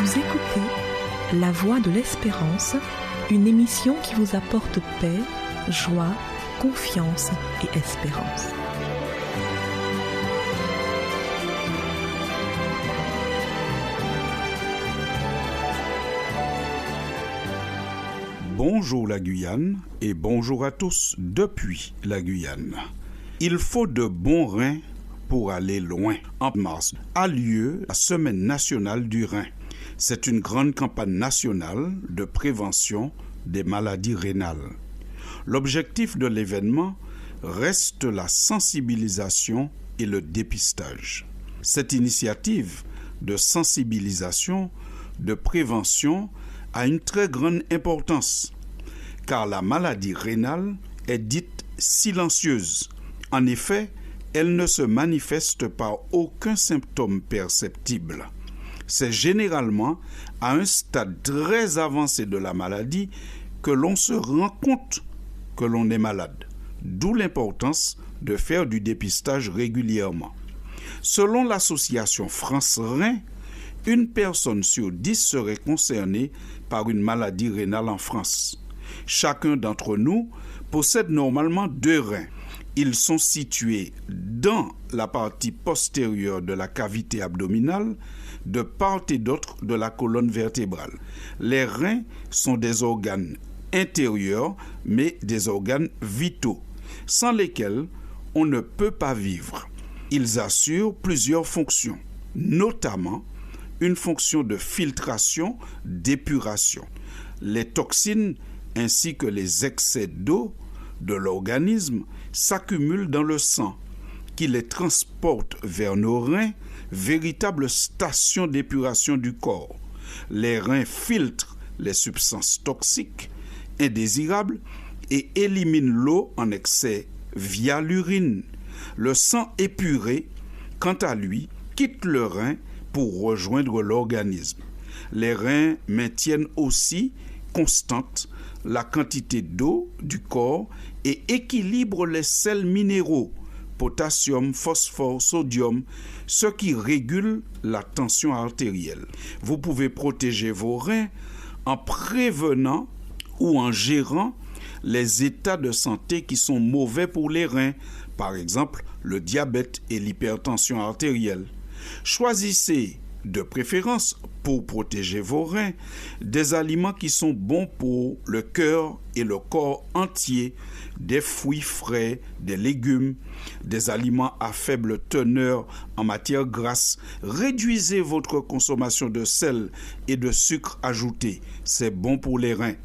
Vous écoutez La Voix de l'Espérance, une émission qui vous apporte paix, joie, confiance et espérance. Bonjour la Guyane et bonjour à tous depuis la Guyane. Il faut de bons reins pour aller loin. En mars a lieu la Semaine nationale du rein. C'est une grande campagne nationale de prévention des maladies rénales. L'objectif de l'événement reste la sensibilisation et le dépistage. Cette initiative de sensibilisation, de prévention a une très grande importance, car la maladie rénale est dite silencieuse. En effet, elle ne se manifeste par aucun symptôme perceptible. C'est généralement à un stade très avancé de la maladie que l'on se rend compte que l'on est malade, d'où l'importance de faire du dépistage régulièrement. Selon l'association France Rein, une personne sur 10 serait concernée par une maladie rénale en France. Chacun d'entre nous possède normalement 2 reins. Ils sont situés dans la partie postérieure de la cavité abdominale, de part et d'autre de la colonne vertébrale. Les reins sont des organes intérieurs, mais des organes vitaux, sans lesquels on ne peut pas vivre. Ils assurent plusieurs fonctions, notamment une fonction de filtration, d'épuration. Les toxines ainsi que les excès d'eau de l'organisme s'accumulent dans le sang, qui les transporte vers nos reins, véritable station d'épuration du corps. Les reins filtrent les substances toxiques, indésirables, et éliminent l'eau en excès via l'urine. Le sang épuré, quant à lui, quitte le rein pour rejoindre l'organisme. Les reins maintiennent aussi constante la quantité d'eau du corps et équilibrent les sels minéraux, potassium, phosphore, sodium, ce qui régule la tension artérielle. Vous pouvez protéger vos reins en prévenant ou en gérant les états de santé qui sont mauvais pour les reins, par exemple le diabète et l'hypertension artérielle. Choisissez de préférence, pour protéger vos reins, des aliments qui sont bons pour le cœur et le corps entier, des fruits frais, des légumes, des aliments à faible teneur en matière grasse. Réduisez votre consommation de sel et de sucre ajouté. C'est bon pour les reins.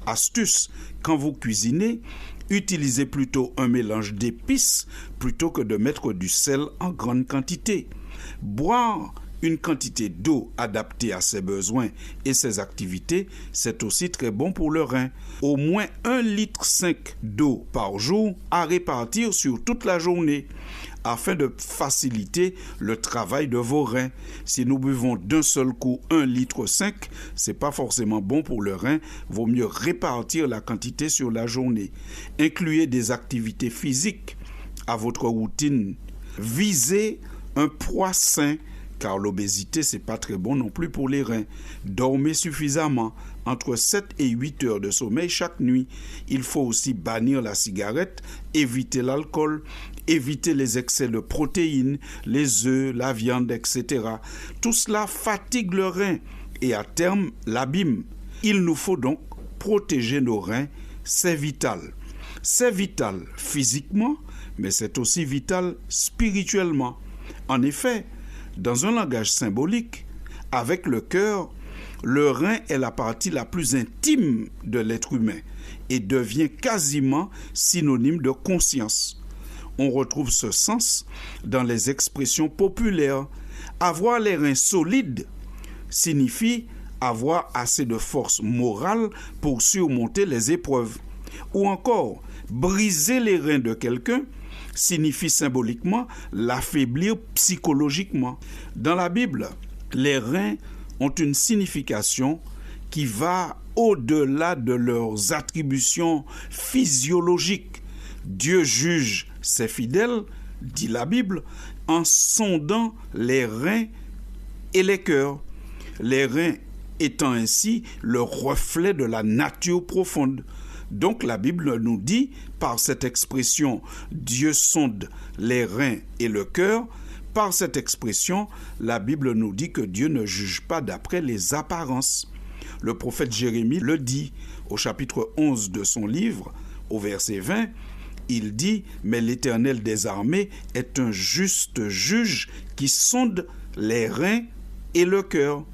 Astuce, quand vous cuisinez, utilisez plutôt un mélange d'épices plutôt que de mettre du sel en grande quantité. Boire une quantité d'eau adaptée à ses besoins et ses activités, c'est aussi très bon pour le rein. Au moins 1,5 litre d'eau par jour à répartir sur toute la journée, afin de faciliter le travail de vos reins. Si nous buvons d'un seul coup 1,5 litre, c'est pas forcément bon pour le rein. Vaut mieux répartir la quantité sur la journée. Incluez des activités physiques à votre routine. Visez un poids sain, car l'obésité, c'est pas très bon non plus pour les reins. Dormez suffisamment, entre 7 et 8 heures de sommeil chaque nuit. Il faut aussi bannir la cigarette, éviter l'alcool, éviter les excès de protéines, les œufs, la viande, etc. Tout cela fatigue le rein et à terme l'abîme. Il nous faut donc protéger nos reins, c'est vital. C'est vital physiquement, mais c'est aussi vital spirituellement. En effet, dans un langage symbolique, avec le cœur, le rein est la partie la plus intime de l'être humain et devient quasiment synonyme de conscience. On retrouve ce sens dans les expressions populaires. Avoir les reins solides signifie avoir assez de force morale pour surmonter les épreuves. Ou encore, briser les reins de quelqu'un signifie symboliquement l'affaiblir psychologiquement. Dans la Bible, les reins ont une signification qui va au-delà de leurs attributions physiologiques. Dieu juge ses fidèles, dit la Bible, en sondant les reins et les cœurs. Les reins étant ainsi le reflet de la nature profonde. Donc la Bible nous dit, par cette expression « Dieu sonde les reins et le cœur », par cette expression, la Bible nous dit que Dieu ne juge pas d'après les apparences. Le prophète Jérémie le dit au chapitre 11 de son livre, au verset 20, il dit « Mais l'Éternel des armées est un juste juge qui sonde les reins et le cœur. »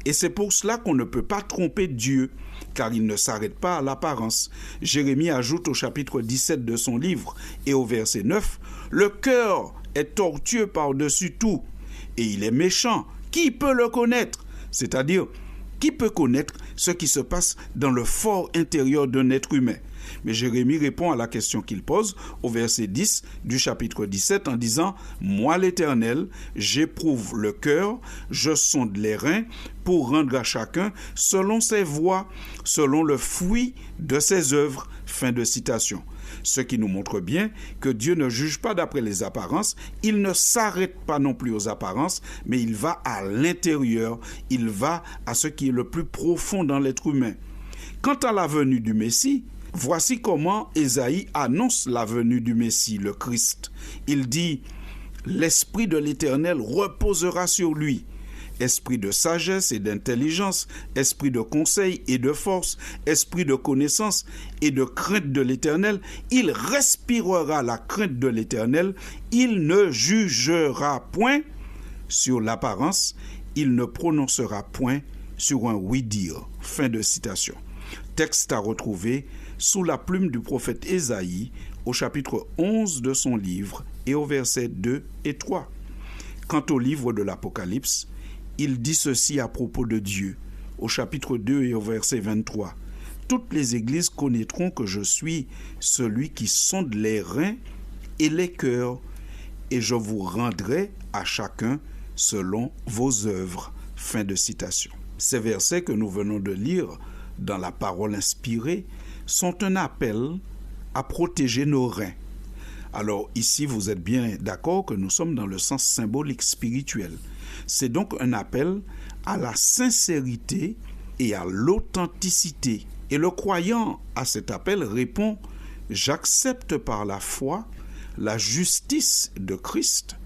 Et c'est pour cela qu'on ne peut pas tromper Dieu, car il ne s'arrête pas à l'apparence. Jérémie ajoute au chapitre 17 de son livre et au verset 9, « Le cœur est tortueux par-dessus tout, et il est méchant. Qui peut le connaître ?» C'est-à-dire, qui peut connaître ce qui se passe dans le fort intérieur d'un être humain? Mais Jérémie répond à la question qu'il pose au verset 10 du chapitre 17 en disant « Moi l'Éternel, j'éprouve le cœur, je sonde les reins pour rendre à chacun selon ses voies, selon le fruit de ses œuvres. » Fin de citation. Ce qui nous montre bien que Dieu ne juge pas d'après les apparences, il ne s'arrête pas non plus aux apparences, mais il va à l'intérieur, il va à ce qui est le plus profond dans l'être humain. Quant à la venue du Messie, voici comment Ésaïe annonce la venue du Messie, le Christ. Il dit « L'Esprit de l'Éternel reposera sur lui. Esprit de sagesse et d'intelligence, esprit de conseil et de force, esprit de connaissance et de crainte de l'Éternel. Il respirera la crainte de l'Éternel. Il ne jugera point sur l'apparence. Il ne prononcera point sur un oui-dire. » Fin de citation. Texte à retrouver sous la plume du prophète Ésaïe au chapitre 11 de son livre et au verset 2 et 3. Quant au livre de l'Apocalypse, il dit ceci à propos de Dieu, au chapitre 2 et au verset 23. « Toutes les églises connaîtront que je suis celui qui sonde les reins et les cœurs, et je vous rendrai à chacun selon vos œuvres. » Fin de citation. Ces versets que nous venons de lire dans la parole inspirée sont un appel à protéger nos reins. Alors ici, vous êtes bien d'accord que nous sommes dans le sens symbolique spirituel. C'est donc un appel à la sincérité et à l'authenticité. Et le croyant à cet appel répond « J'accepte par la foi la justice de Christ,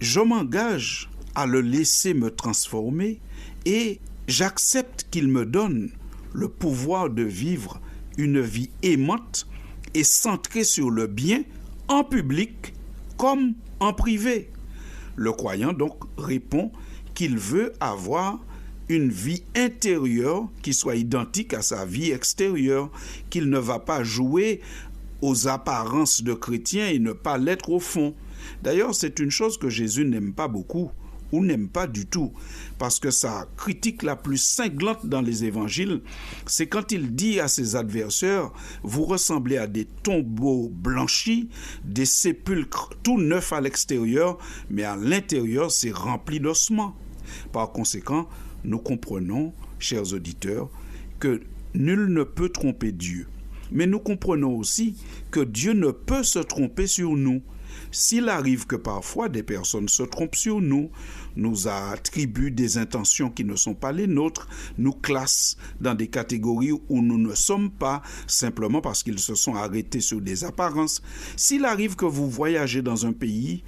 je m'engage à le laisser me transformer et j'accepte qu'il me donne le pouvoir de vivre une vie aimante et centrée sur le bien en public comme en privé. » Le croyant donc répond qu'il veut avoir une vie intérieure qui soit identique à sa vie extérieure, qu'il ne va pas jouer aux apparences de chrétien et ne pas l'être au fond. D'ailleurs, c'est une chose que Jésus n'aime pas beaucoup ou n'aime pas du tout, parce que sa critique la plus cinglante dans les évangiles, c'est quand il dit à ses adversaires « Vous ressemblez à des tombeaux blanchis, des sépulcres tout neufs à l'extérieur, mais à l'intérieur, c'est rempli d'ossements. » Par conséquent, nous comprenons, chers auditeurs, que nul ne peut tromper Dieu. Mais nous comprenons aussi que Dieu ne peut se tromper sur nous. S'il arrive que parfois des personnes se trompent sur nous, nous attribuent des intentions qui ne sont pas les nôtres, nous classent dans des catégories où nous ne sommes pas, simplement parce qu'ils se sont arrêtés sur des apparences. S'il arrive que vous voyagez dans un pays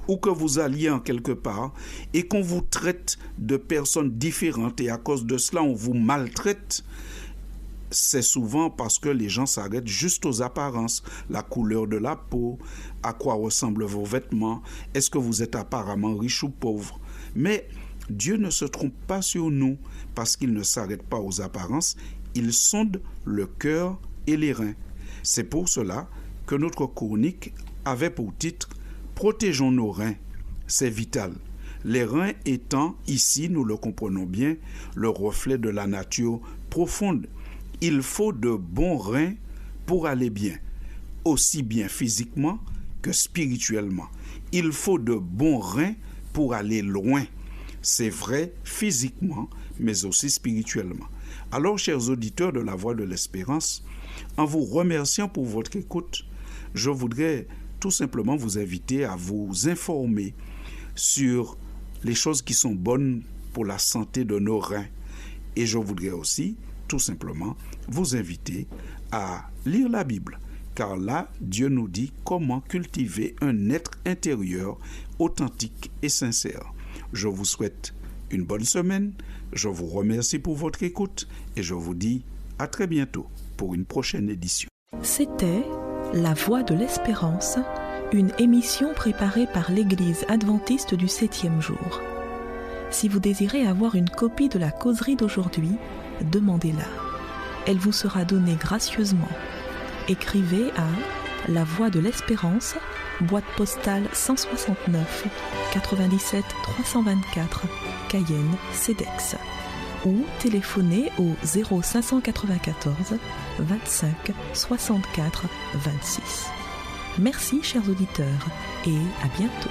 ou que vous alliez en quelque part et qu'on vous traite de personnes différentes et à cause de cela on vous maltraite, c'est souvent parce que les gens s'arrêtent juste aux apparences, la couleur de la peau, à quoi ressemblent vos vêtements, est-ce que vous êtes apparemment riche ou pauvre. Mais Dieu ne se trompe pas sur nous parce qu'il ne s'arrête pas aux apparences, il sonde le cœur et les reins. C'est pour cela que notre chronique avait pour titre « Protégeons nos reins ». C'est vital. Les reins étant, ici, nous le comprenons bien, le reflet de la nature profonde. Il faut de bons reins pour aller bien, aussi bien physiquement que spirituellement. Il faut de bons reins pour aller loin. C'est vrai physiquement, mais aussi spirituellement. Alors, chers auditeurs de la Voix de l'Espérance, en vous remerciant pour votre écoute, je voudrais tout simplement vous inviter à vous informer sur les choses qui sont bonnes pour la santé de nos reins. Et je voudrais aussi, tout simplement, vous inviter à lire la Bible. Car là, Dieu nous dit comment cultiver un être intérieur authentique et sincère. Je vous souhaite une bonne semaine, je vous remercie pour votre écoute et je vous dis à très bientôt pour une prochaine édition. C'était La Voix de l'Espérance, une émission préparée par l'Église adventiste du 7e jour. Si vous désirez avoir une copie de la causerie d'aujourd'hui, demandez-la. Elle vous sera donnée gracieusement. Écrivez à La Voix de l'Espérance, boîte postale 169 97 324, Cayenne, CEDEX, ou téléphonez au 0594 25 64 26. Merci chers auditeurs et à bientôt.